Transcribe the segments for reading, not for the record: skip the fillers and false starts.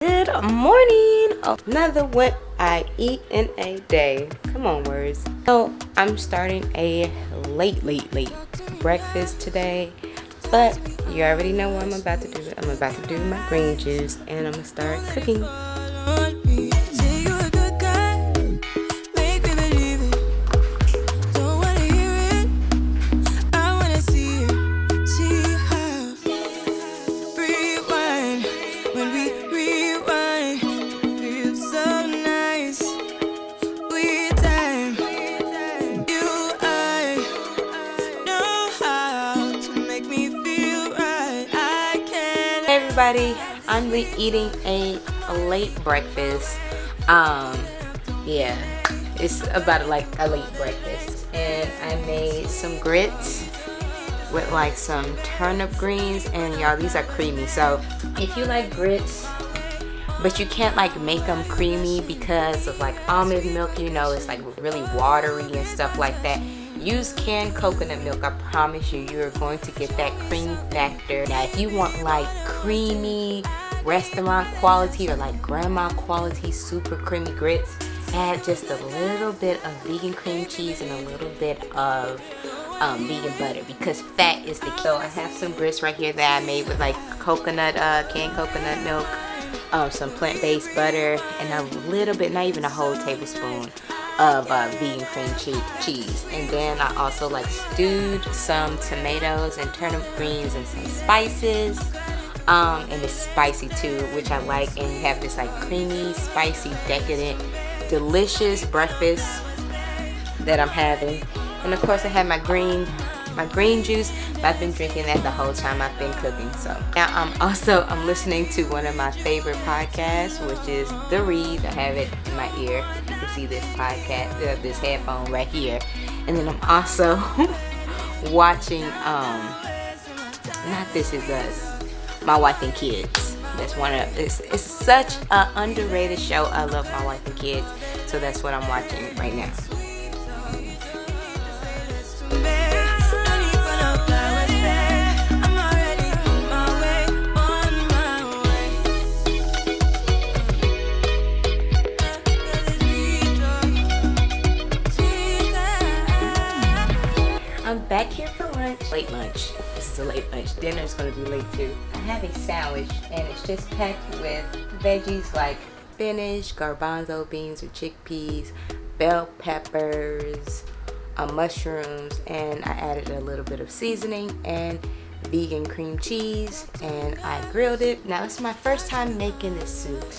Good morning. Another what I eat in a day. Come on, words. So I'm starting a late breakfast today, but you already know what I'm about to do. I'm about to do my green juice and I'm gonna start cooking. Everybody, I'm eating a late breakfast. Yeah, it's about like a late breakfast, and I made some grits with like some turnip greens, and y'all, these are creamy. So if you like grits but you can't like make them creamy because of like almond milk, you know, it's like really watery and stuff like that, use canned coconut milk. I promise you, you're going to get that cream factor. Now if you want like creamy restaurant quality or like grandma quality super creamy grits, add just a little bit of vegan cream cheese and a little bit of vegan butter, because fat is the key. So I have some grits right here that I made with like coconut, canned coconut milk, some plant-based butter, and a little bit, not even a whole tablespoon of vegan cream cheese. And then I also like stewed some tomatoes and turnip greens and some spices, and it's spicy too, which I like. And you have this like creamy, spicy, decadent, delicious breakfast that I'm having. And of course I have my green juice, but I've been drinking that the whole time I've been cooking. So now I'm listening to one of my favorite podcasts, which is The Read. I have it in my ear. You can see this podcast, this headphone right here. And then I'm also watching not This Is Us, My Wife and Kids. That's one of it's such an underrated show. I love My Wife and Kids, so that's what I'm watching right now. I'm back here for lunch. Late lunch. This is a late lunch. Dinner's gonna be late too. I have a sandwich and it's just packed with veggies like spinach, garbanzo beans or chickpeas, bell peppers, mushrooms, and I added a little bit of seasoning and vegan cream cheese, and I grilled it. Now it's my first time making this soup.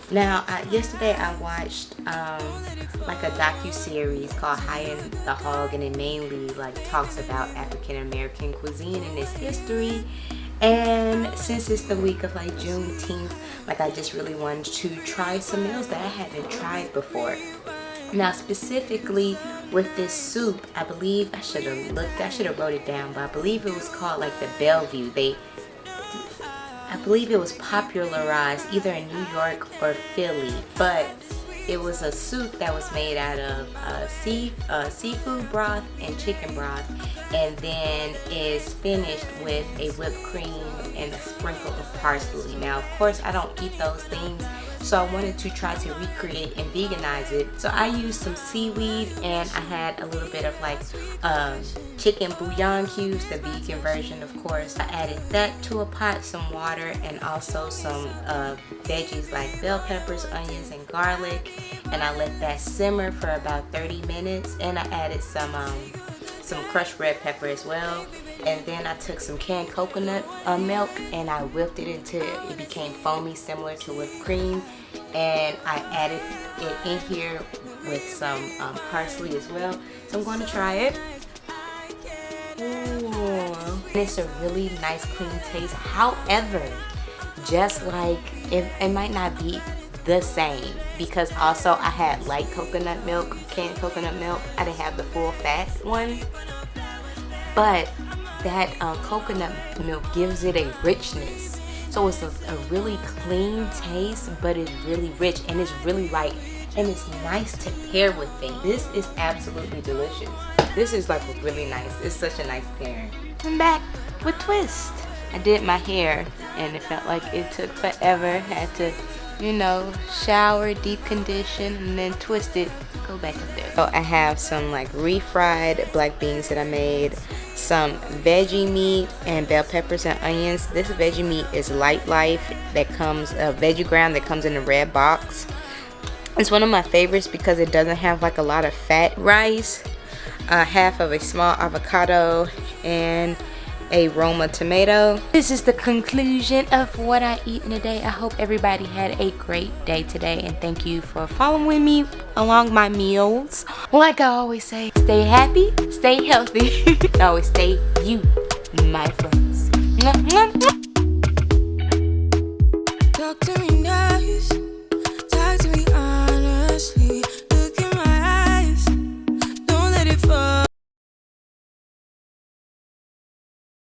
Now yesterday I watched like a docu-series called High in the Hog, and it mainly like talks about African American cuisine and its history. And since it's the week of like Juneteenth, like I just really wanted to try some meals that I haven't tried before. Now specifically with this soup, I believe I should have wrote it down, but I believe it was called like the Bellevue. I believe it was popularized either in New York or Philly, but it was a soup that was made out of seafood broth and chicken broth, and then is finished with a whipped cream and a sprinkle of parsley. Now, of course, I don't eat those things, so I wanted to try to recreate and veganize it. So I used some seaweed, and I had a little bit of like chicken bouillon cubes, the vegan version, of course. I added that to a pot, some water, and also some veggies like bell peppers, onions, and garlic. And I let that simmer for about 30 minutes. And I added some crushed red pepper as well. And then I took some canned coconut milk and I whipped it until it became foamy, similar to whipped cream. And I added it in here with some parsley as well. So I'm going to try it. Ooh. It's a really nice, clean taste. However, just like it might not be the same, because also I had light coconut milk, canned coconut milk. I didn't have the full fat one, but that coconut milk gives it a richness. So it's a really clean taste, but it's really rich and it's really light, and it's nice to pair with things. This is absolutely delicious. This is like really nice. It's such a nice pairing. I'm back with twist. I did my hair and it felt like it took forever. Had to you know, shower, deep condition, and then twist it, go back up there. So I have some like refried black beans that I made, some veggie meat and bell peppers and onions. This veggie meat is Light Life, that comes veggie ground that comes in a red box. It's one of my favorites because it doesn't have like a lot of fat. Rice, half of a small avocado, and a Roma tomato. This is the conclusion of what I eat in a day. I hope everybody had a great day today, and thank you for following me along my meals. Like I always say, stay happy, stay healthy, and always stay you, my friends.